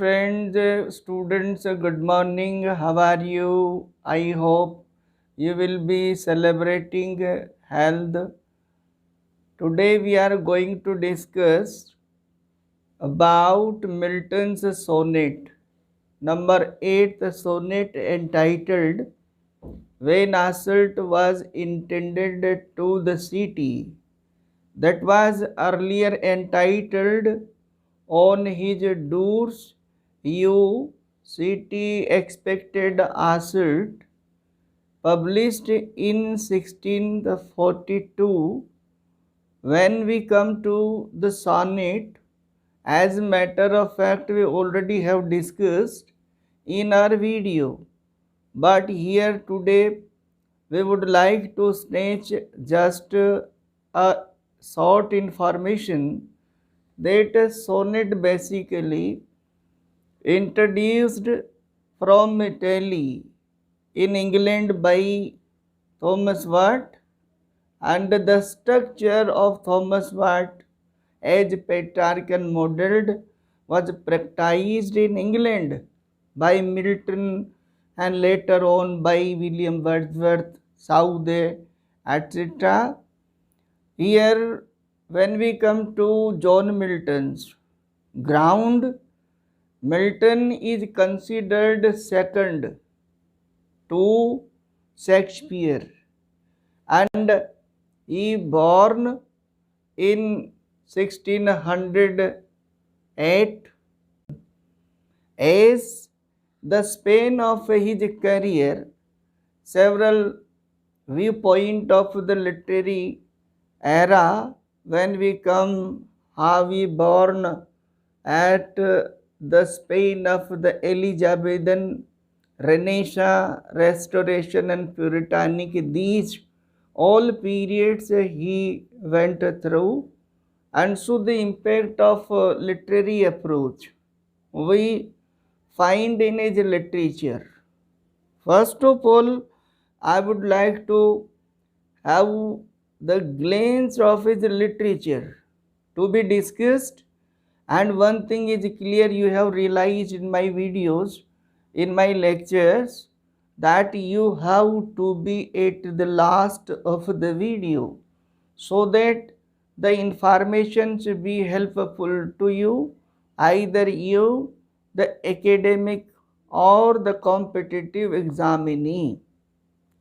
friends, students, good morning. How are you? I hope you will be celebrating health. Today we are going to discuss about Milton's sonnet. Number 8, the sonnet entitled When Assault Was Intended to the City. That was earlier entitled On His Doors You City Expected Assault, published in 1642. When we come to the sonnet, as a matter of fact, we already have discussed in our video, but here today we would like to snatch just a short information that a sonnet basically introduced from Italy in England by Thomas Watt, and the structure of Thomas Watt as Petrarchan modeled was practiced in England by Milton and later on by William Wordsworth, Southey, etc. Here, when we come to John Milton's ground, Milton is considered second to Shakespeare, and he born in 1608. As the span of his career, several viewpoint of the literary era, when we come how he born at the Spain of the Elizabethan Renaissance, Restoration and Puritanic, these all periods he went through, and so the impact of literary approach we find in his literature. First of all, I would like to have the glance of his literature to be discussed, and one thing is clear, you have realized in my videos, in my lectures, that you have to be at the last of the video so that the information should be helpful to you, either you, the academic or the competitive examinee.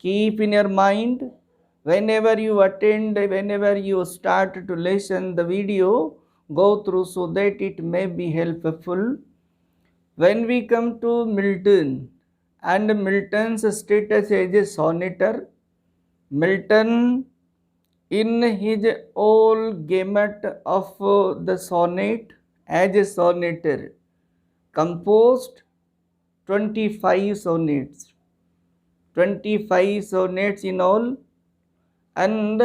Keep in your mind, whenever you attend, whenever you start to listen the video, go through so that it may be helpful. When we come to Milton and Milton's status as a sonneter, Milton in his whole gamut of the sonnet as a sonneter composed 25 sonnets. 25 sonnets in all, and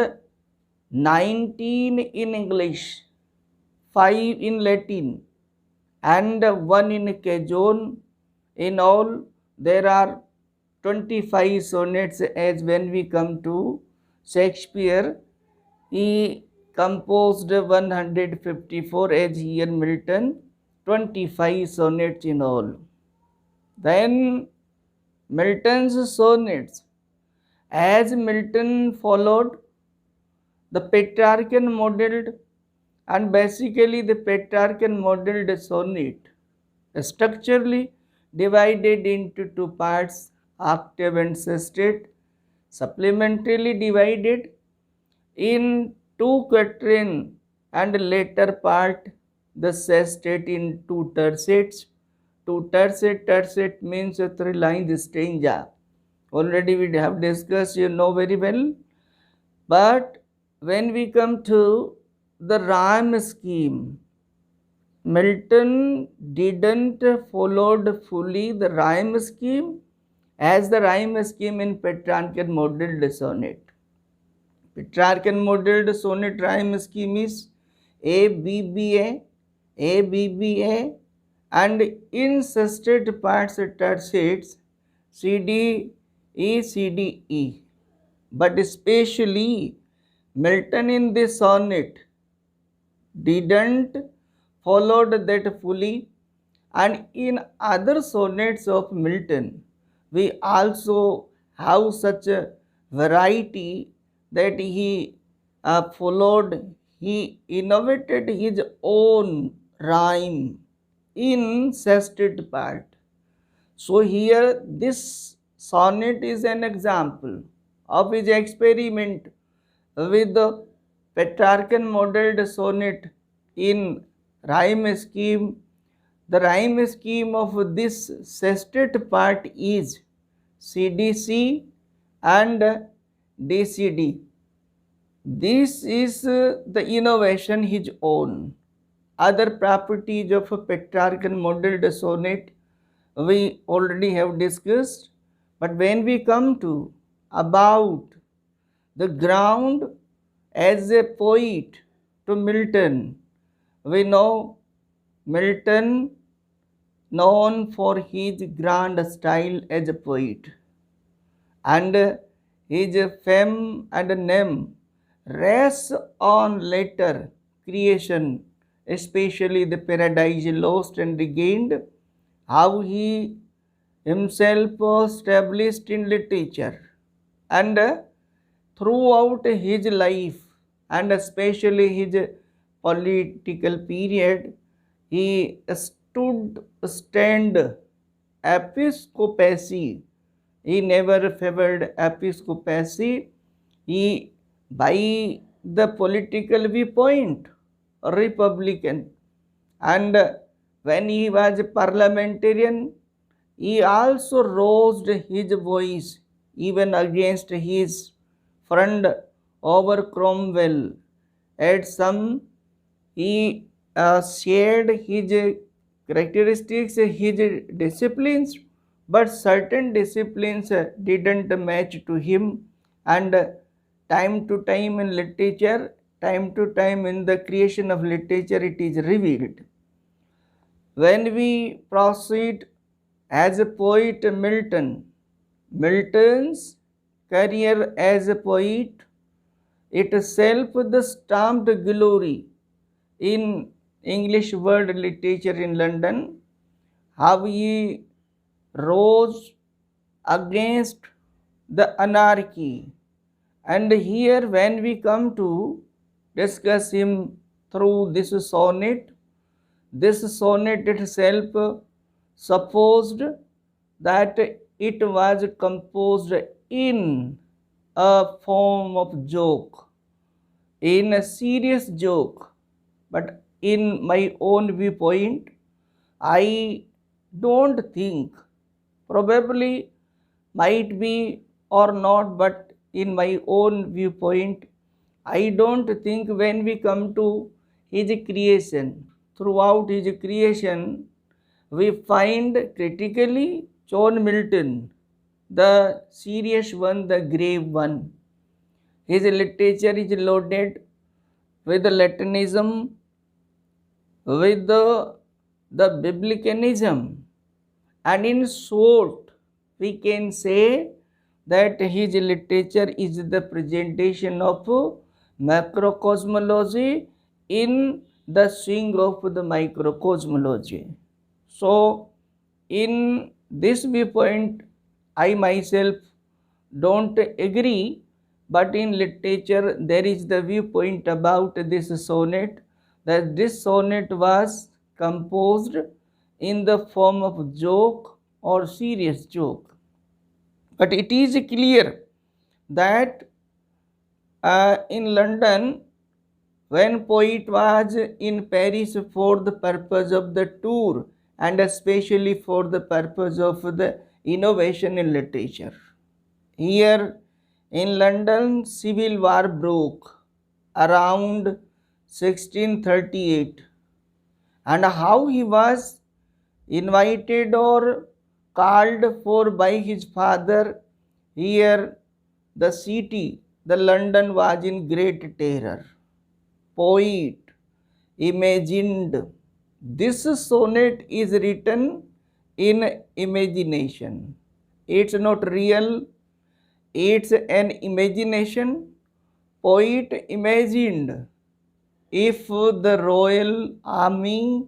19 in English, 5 in Latin, and 1 in Cajon. In all, there are 25 sonnets. As when we come to Shakespeare, he composed 154, as here Milton, 25 sonnets in all. Then Milton's sonnets, as Milton followed the Petrarchan modeled, and basically the Petrarchan modeled sonnet structurally divided into two parts, octave and sestet, supplementarily divided in two quatrain, and later part the sestet in two tercets. Two tercet means 3 lines stanza. Already we have discussed, you know very well. But when we come to the rhyme scheme, Milton didn't followed fully the rhyme scheme as the rhyme scheme in Petrarchan modeled sonnet. Petrarchan modeled sonnet rhyme scheme is A B B A, A B B A, and in sestet parts tercets C D E C D E. But especially Milton in this sonnet didn't followed that fully, And in other sonnets of Milton, we also have such a variety that he followed, he innovated his own rhyme in sestet part. So here this sonnet is an example of his experiment with the Petrarchan modeled sonnet in rhyme scheme. The rhyme scheme of this sestet part is CDC and DCD. This is the innovation his own. Other properties of a Petrarchan modeled sonnet we already have discussed, but when we come to about the ground as a poet to Milton, we know Milton known for his grand style as a poet, and his fame and name rests on later creation, especially the Paradise Lost and Regained, how he himself established in literature, and throughout his life and especially his political period, he stood stand episcopacy. He never favored episcopacy. He, by the political viewpoint, Republican. And when he was a parliamentarian, he also raised his voice even against his friend over Cromwell. At some, he shared his characteristics, his disciplines, but certain disciplines didn't match to him, and time to time in literature, time to time in the creation of literature, it is revealed. When we proceed as a poet Milton, Milton's career as a poet itself the stamped glory in English world literature in London, how he rose against the anarchy. And here when we come to discuss him through this sonnet itself supposed that it was composed in a form of joke, in a serious joke. But in my own viewpoint, I don't think, probably might be or not, but in my own viewpoint, I don't think when we come to his creation, throughout his creation, we find critically John Milton, the serious one, the grave one. His literature is loaded with the Latinism, with the Biblicanism, and in short, we can say that his literature is the presentation of macrocosmology in the swing of the microcosmology. So, in this viewpoint, I myself don't agree, but in literature there is the viewpoint about this sonnet, that this sonnet was composed in the form of joke or serious joke. But it is clear that in London, when poet was in Paris for the purpose of the tour and especially for the purpose of the innovation in literature, here in London, civil war broke around 1638, and how he was invited or called for by his father. Here the city, the London, was in great terror. Poet imagined, this sonnet is written in imagination. It's not real, it's an imagination. Poet imagined if the royal army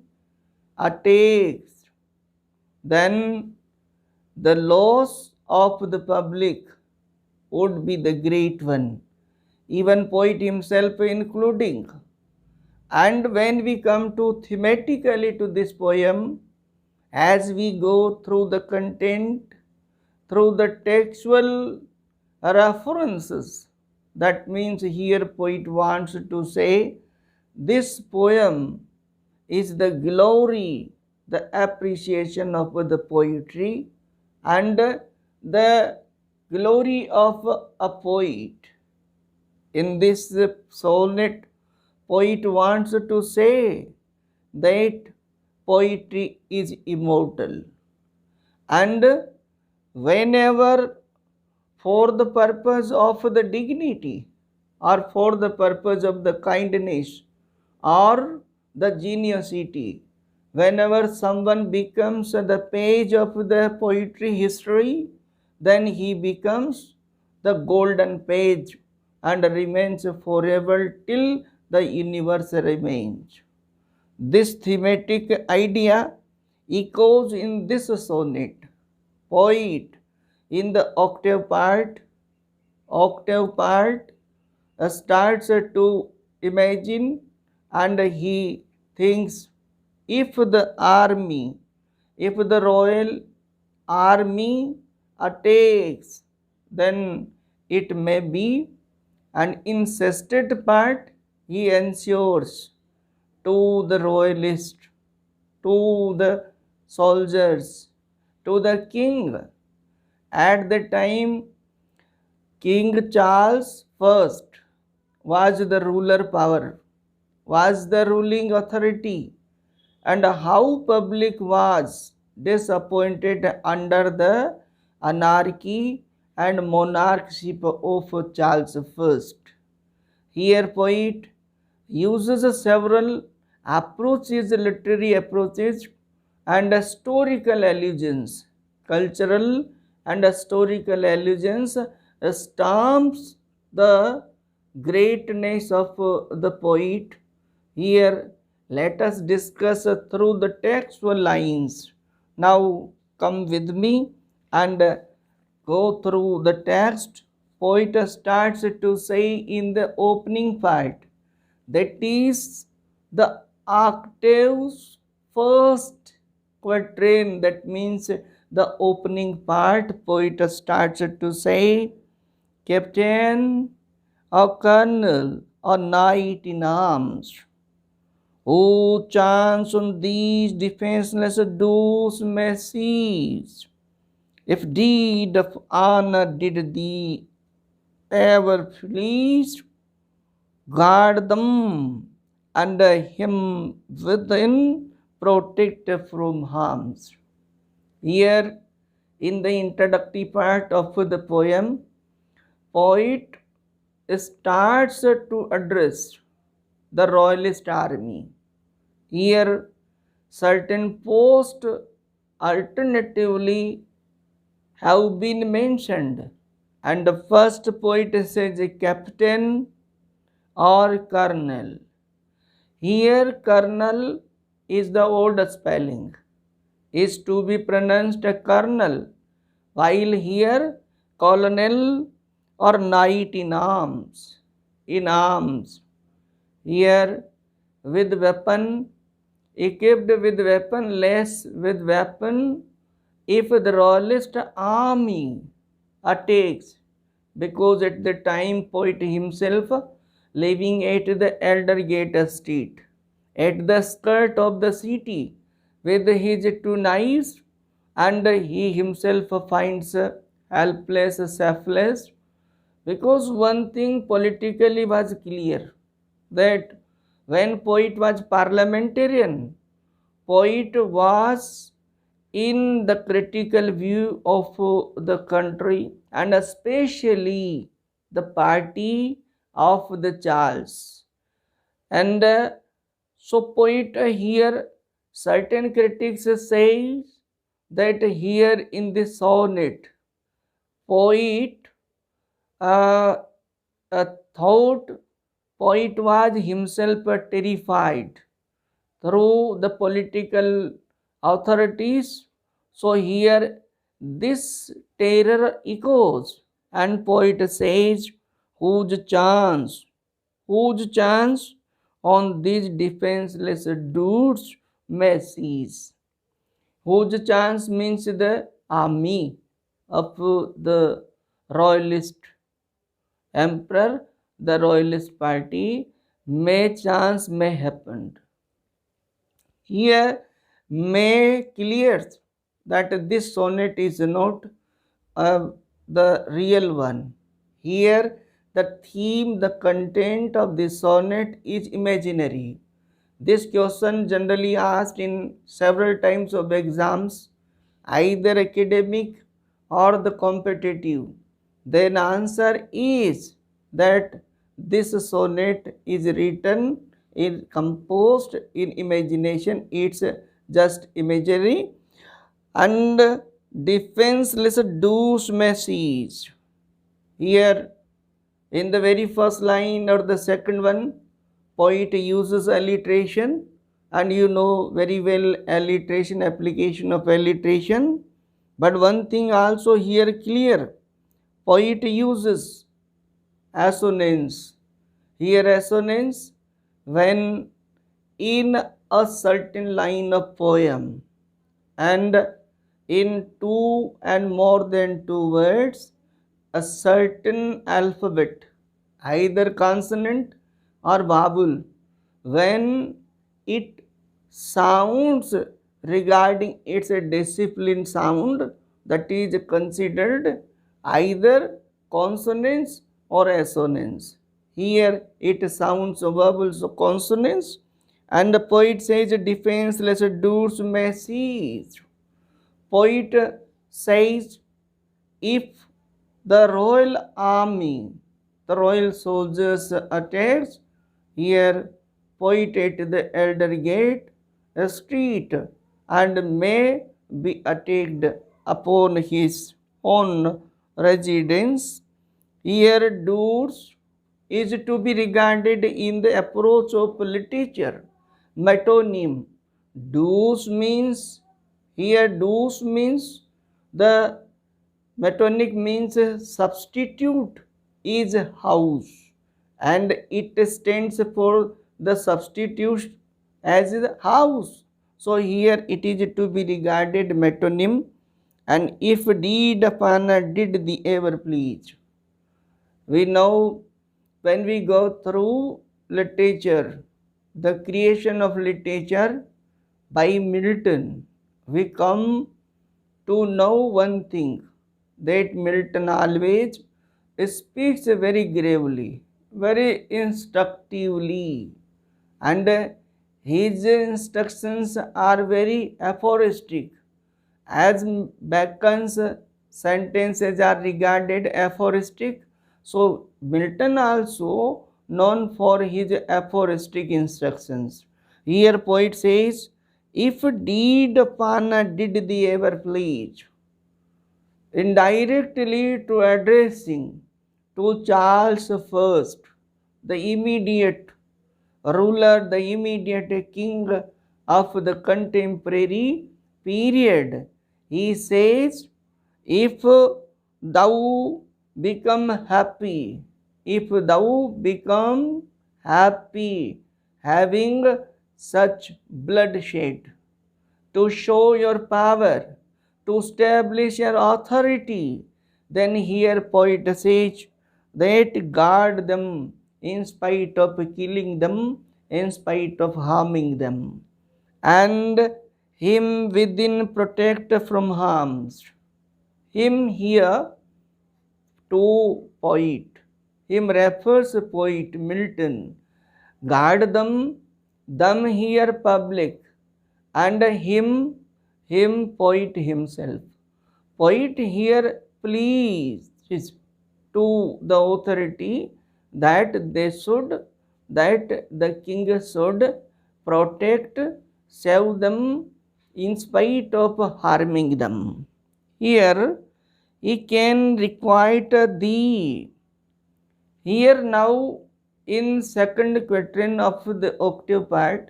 attacks then the loss of the public would be the great one, even poet himself including. And when we come to thematically to this poem, as we go through the content, through the textual references, that means here poet wants to say this poem is the glory, the appreciation of the poetry and the glory of a poet. In this sonnet, poet wants to say that poetry is immortal, and whenever for the purpose of the dignity or for the purpose of the kindness or the geniusity, whenever someone becomes the page of the poetry history, then he becomes the golden page and remains forever till the universe remains. This thematic idea echoes in this sonnet. Poet in the octave part starts to imagine, and he thinks if the royal army attacks, then it may be an incested part he ensures to the royalist, to the soldiers, to the king. At the time, King Charles I was the ruler power, was the ruling authority, and how public was disappointed under the anarchy and monarchship of Charles I. Here poet uses several approaches, literary approaches and historical allusions, cultural and historical allusions, stamps the greatness of the poet. Here let us discuss through the textual lines. Now come with me and go through the text. Poet starts to say in the opening part, that is the octave's first quatrain, that means the opening part. Poet starts to say, Captain or Colonel or Knight in arms, who chance on these defenseless doors may seize, if deed of honor did thee ever please, guard them under him within, protect from harms. Here in the introductory part of the poem, poet starts to address the royalist army. Here certain posts alternatively have been mentioned, and the first poet says captain or colonel. Here colonel is the old spelling, is to be pronounced colonel, while here colonel or knight in arms. In arms, here with weapon, equipped with weapon, less with weapon, if the royalist army attacks, because at the time poet himself living at the Elder Gate Street, at the skirt of the city, with his two knives, and he himself finds helpless, selfless, because one thing politically was clear, that when poet was parliamentarian, poet was in the critical view of the country and especially the party of the Charles. And so poet here, certain critics say that here in this sonnet, poet uh, thought, poet was himself terrified through the political authorities. So here this terror echoes, and poet says, whose chance on these defenseless dudes may cease. Whose chance means the army of the royalist emperor, the royalist party, may chance may happen. Here May clears that this sonnet is not the real one. Here the theme, the content of this sonnet is imaginary. This question generally asked in several times of exams, either academic or the competitive. Then answer is that this sonnet is written in composed in imagination. It's just imagery, and defenseless douce message. Here in the very first line or the second one, poet uses alliteration, and you know very well alliteration, application of alliteration. But one thing also here clear, poet uses assonance. Here assonance when in a certain line of poem and in two and more than two words, a certain alphabet, either consonant or vowel, when it sounds regarding its discipline sound, that is considered either consonants or assonance. Here it sounds vowels or consonants, and the poet says defenseless dudes may cease. Poet says if the royal army, the royal soldiers attacks, here poet at the elder gate, a street, and may be attacked upon his own residence. Here dudes is to be regarded in the approach of literature. Metonym. Dues means, here dues means the metonymic means substitute is house, and it stands for the substitute as the house. So here it is to be regarded metonym, and if did upon did the ever please. We know when we go through literature, the creation of literature by Milton, we come to know one thing, that Milton always speaks very gravely, very instructively, and his instructions are very aphoristic, as Bacon's sentences are regarded aphoristic. So Milton also known for his aphoristic instructions. Here poet says, if deed upon did thee ever please, indirectly to addressing to Charles I, the immediate ruler, the immediate king of the contemporary period. He says, if thou become happy, if thou become happy having such bloodshed, to show your power, to establish your authority, then here poet says that guard them in spite of killing them, in spite of harming them, and him within protect from harms. Him here to poet, him refers poet Milton. Guard them here public, and him poet himself. Poet here pleases to the authority that the king should protect, save them in spite of harming them. Here he can requite thee. Here now in second quatrain of the octave part,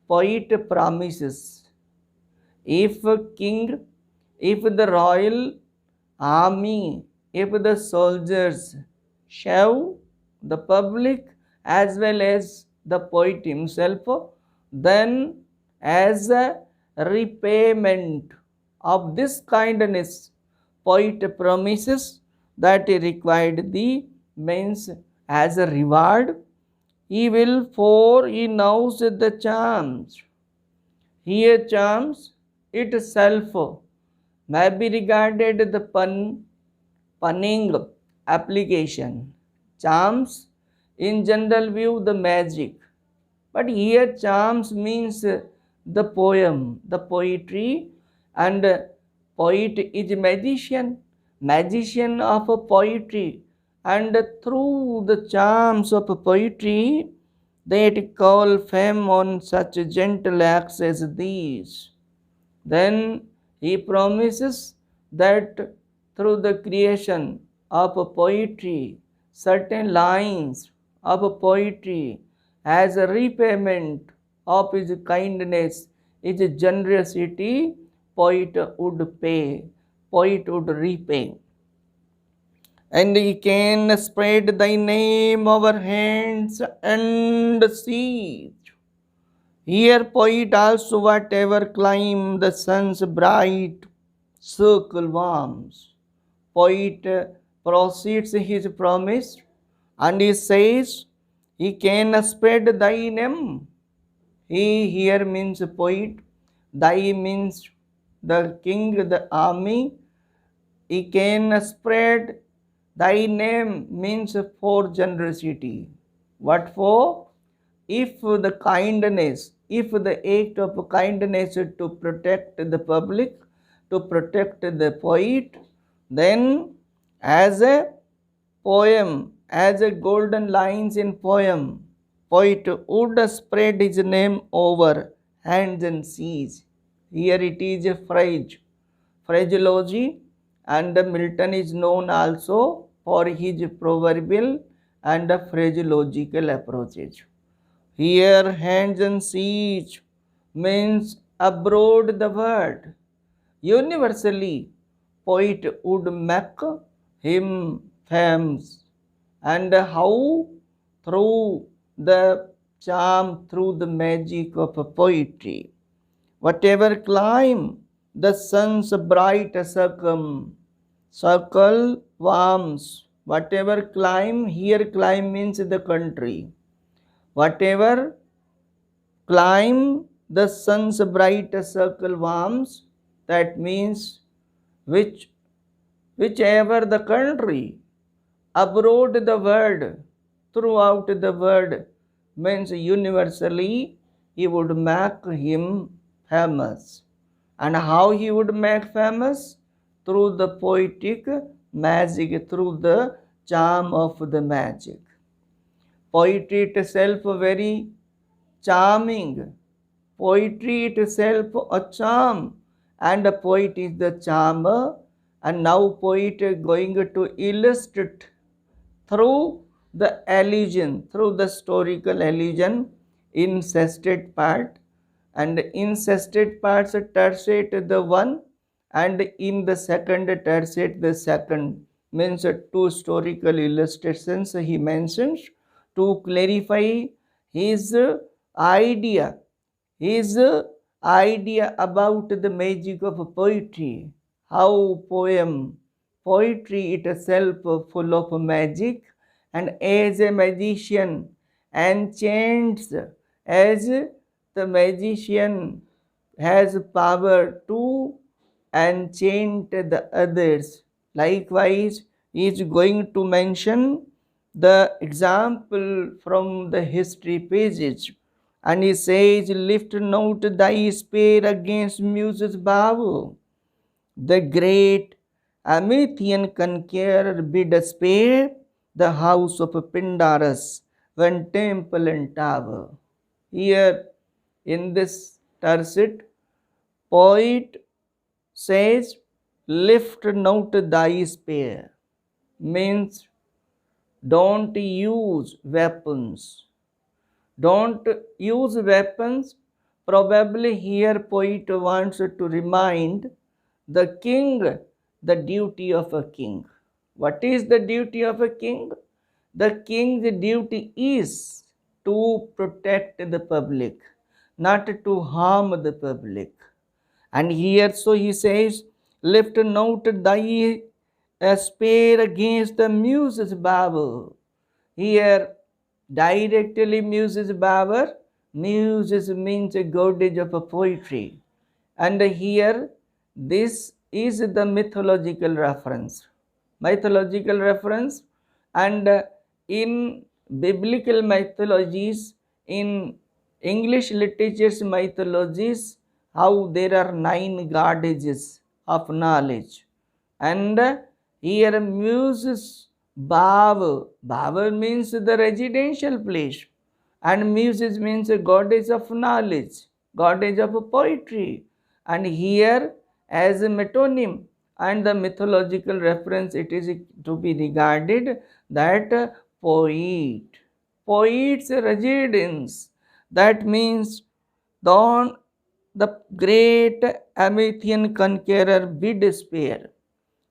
poet promises, if king if the royal army, if the soldiers show the public as well as the poet himself, then as a repayment of this kindness, poet promises that he required the means as a reward. He will, for he knows the charms. Here charms itself may be regarded the punning application. Charms in general view the magic, but here charms means the poem, the poetry, and poet is magician, magician of poetry, and through the charms of poetry they call fame on such gentle acts as these. Then he promises that through the creation of poetry, certain lines of poetry as a repayment of his kindness, his generosity, poet would pay, poet would repay. And he can spread thy name over hands and seas. Here poet also whatever climb the sun's bright circle warms. Poet proceeds his promise and he says he can spread thy name. He here means poet, thy means the king, the army. He can spread thy name means for generosity. What for? If the kindness, if the act of kindness to protect the public, to protect the poet, then as a poem, as a golden lines in poem, poet would spread his name over hands and seas. Here it is a phrase, phraseology, and Milton is known also for his proverbial and phraseological approaches. Here hands and seas means abroad the world. Universally, poet would make him famous. And how? Through the charm, through the magic of poetry. Whatever climb the sun's bright circle warms. Whatever climb, here climb means the country. Whatever climb the sun's bright circle warms, that means whichever the country, abroad the world, throughout the world, means universally he would make him famous. And how he would make famous? Through the poetic magic, through the charm of the magic. Poetry itself very charming. Poetry itself a charm, and a poet is the charmer. And now poet is going to illustrate through the allusion, through the historical allusion, incested part, and incested parts tertiate the one, and in the second tertiate the second, means two historical illustrations he mentions to clarify his idea, his idea about the magic of poetry, how poetry itself full of magic, and as a magician enchants, as the magician has power to enchant the others. Likewise, he is going to mention the example from the history pages, and he says, lift not thy spear against Muses' bow. The great Amethian conqueror bid spare the house of Pindarus when temple and tower. Here in this tercet, poet says, lift not thy spear, means don't use weapons. Don't use weapons. Probably here poet wants to remind the king, the duty of a king. What is the duty of a king? The king's duty is to protect the public, not to harm the public. And here, so he says, lift not thy spear against the muses' babble. Here, directly muses babble. Muses means a goddess of poetry. And here, this is the mythological reference. Mythological reference, and in biblical mythologies, in English literature's mythologies, how there are 9 goddesses of knowledge. And here muses Bhav. Bhav means the residential place, and muses means a goddess of knowledge, goddess of poetry. And here, as a metonym and the mythological reference, it is to be regarded that poet, poet's residence. That means the great Amethian conqueror bid spare.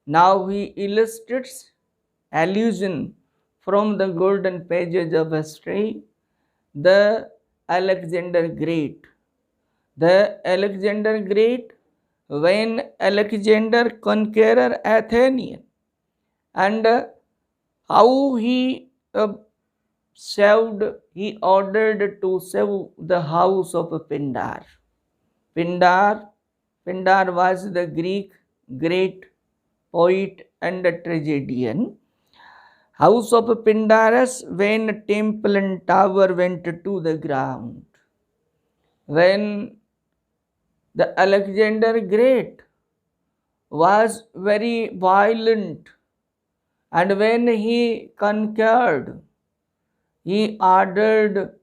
Now he illustrates allusion from the golden pages of history, the Alexander Great. The Alexander Great, when Alexander conqueror Athenian, and how he he ordered to save the house of Pindar. Pindar was the Greek great poet and tragedian. House of Pindarus, when temple and tower went to the ground. When the Alexander Great was very violent, and when he conquered, he ordered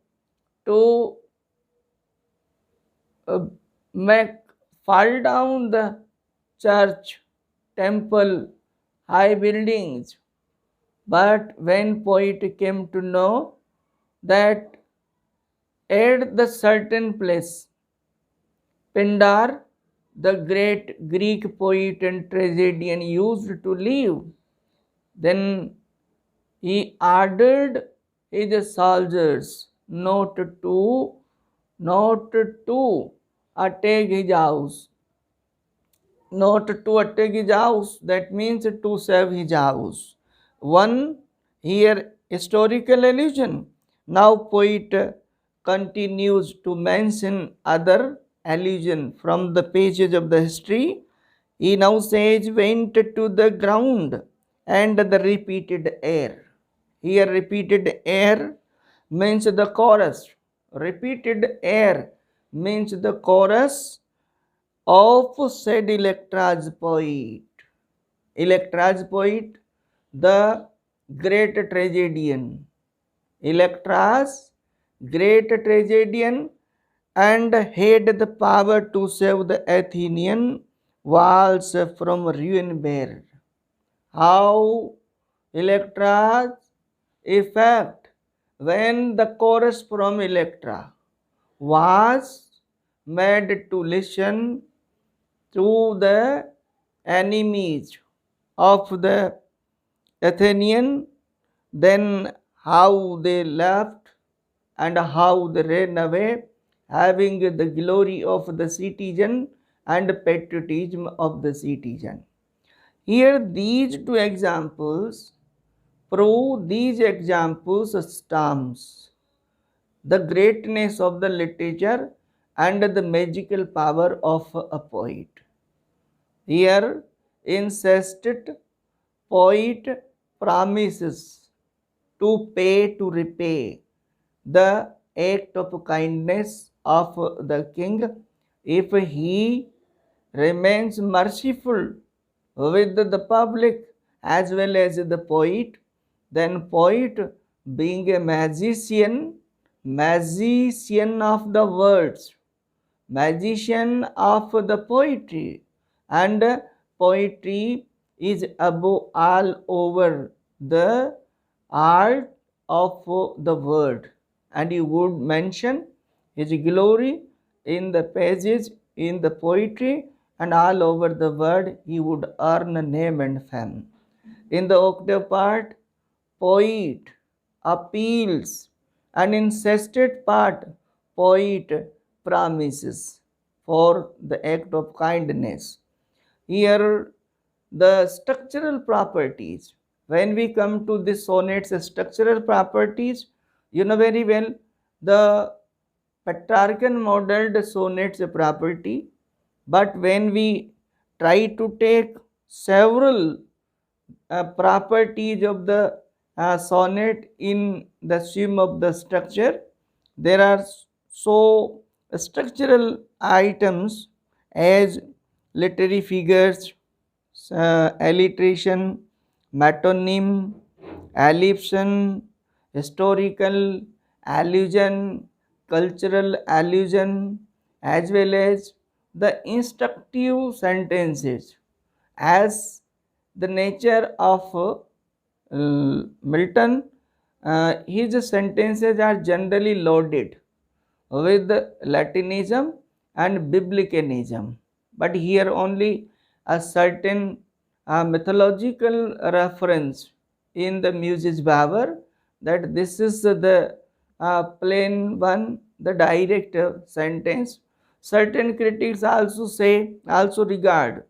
to make fall down the church, temple, high buildings. But when poet came to know that at the certain place, Pindar, the great Greek poet and tragedian, used to live, then he ordered his soldiers not to attack his house. Not to attack his house, that means to save his house. One here historical allusion. Now poet continues to mention other allusion from the pages of the history. He now says, went to the ground and the repeated air. Here repeated air means the chorus. Repeated air means the chorus of said Electra's poet. Electra's poet, the great tragedian. Electra's great tragedian, and had the power to save the Athenian walls from ruin bare. How Electra's effect, when the chorus from Electra was made to listen to the enemies of the Athenian, then how they left and how they ran away, having the glory of the citizen and patriotism of the citizen. Here these two examples prove, these examples stamps the greatness of the literature and the magical power of a poet. Here insisted poet promises to pay, to repay the act of kindness of the king if he remains merciful with the public as well as the poet. Then poet, being a magician of the words, magician of the poetry, and poetry is above all over the art of the word, and you would mention his glory in the pages, in the poetry, and all over the world he would earn a name and fame. In the octave part, poet appeals, and in sestet part, poet promises for the act of kindness. Here, the structural properties. When we come to this sonnet's structural properties, you know very well the Petrarchan modeled sonnet's property, but when we try to take several properties of the sonnet in the scheme of the structure, there are so structural items as literary figures, alliteration, metonym, allipsion, historical allusion, cultural allusion, as well as the instructive sentences. As the nature of Milton, his sentences are generally loaded with Latinism and Biblicanism, but here only a certain mythological reference in the Muses Baber, that this is the plain one, the direct sentence. Certain critics also regard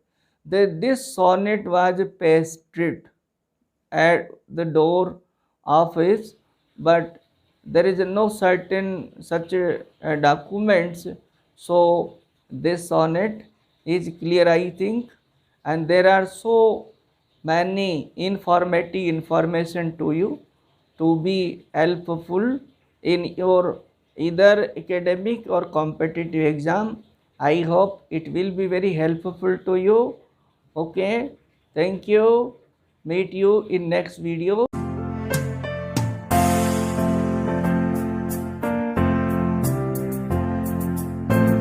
that this sonnet was pasted at the door of his, but there is no certain such documents. So this sonnet is clear, I think, and there are so many informative information to you to be helpful in your either academic or competitive exam. I hope it will be very helpful to you. Okay, thank you. Meet you in next video.